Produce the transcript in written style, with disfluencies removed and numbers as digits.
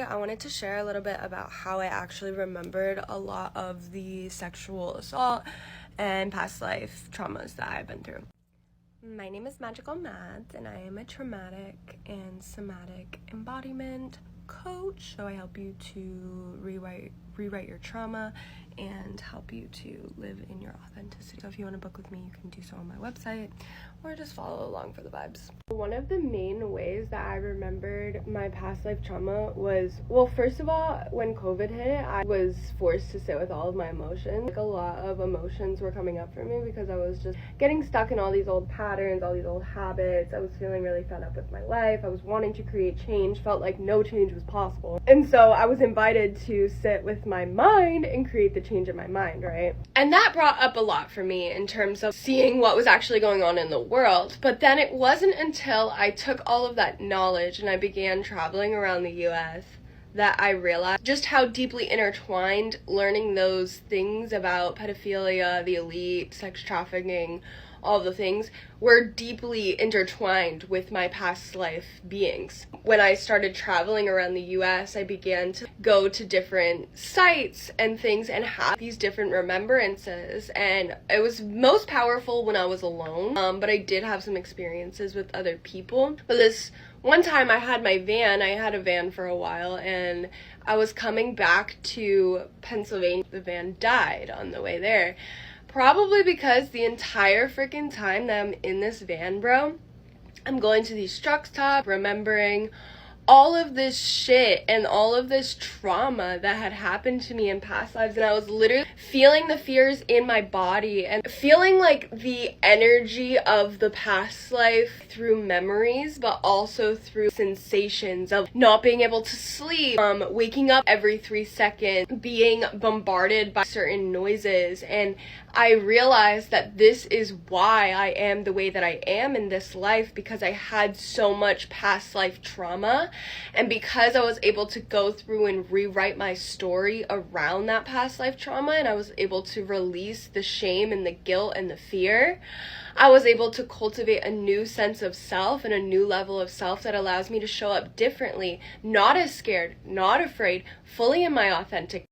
I wanted to share a little bit about how I actually remembered a lot of the sexual assault and past life traumas that I've been through. My name is Magical Mads, and I am a traumatic and somatic embodiment coach. So I help you to rewrite your trauma and help you to live in your authenticity. So if you want to book with me, you can do so on my website or just follow along for the vibes. One of the main ways that I remembered my past life trauma was, well, first of all, when COVID hit, I was forced to sit with all of my emotions. Like, a lot of emotions were coming up for me because I was just getting stuck in all these old patterns, all these old habits. I was feeling really fed up with my life. I was wanting to create change, felt like no change was possible. And so I was invited to sit with my mind and create the change in my mind, right? And that brought up a lot for me in terms of seeing what was actually going on in the world. But then it wasn't until I took all of that knowledge and I began traveling around the US that I realized just how deeply intertwined learning those things about pedophilia, the elite, sex trafficking, all the things were deeply intertwined with my past life beings. When I started traveling around the US, I began to go to different sites and things and have these different remembrances, and it was most powerful when I was alone, but I did have some experiences with other people. But this one time I had a van for a while, and I was coming back to Pennsylvania. The van died on the way there. Probably because the entire freaking time that I'm in this van, bro, I'm going to these truck stops, remembering all of this shit and all of this trauma that had happened to me in past lives, and I was literally feeling the fears in my body and feeling like the energy of the past life through memories, but also through sensations of not being able to sleep, waking up every 3 seconds, being bombarded by certain noises. And I realized that this is why I am the way that I am in this life, because I had so much past life trauma. And because I was able to go through and rewrite my story around that past life trauma, and I was able to release the shame and the guilt and the fear, I was able to cultivate a new sense of self and a new level of self that allows me to show up differently, not as scared, not afraid, fully in my authentic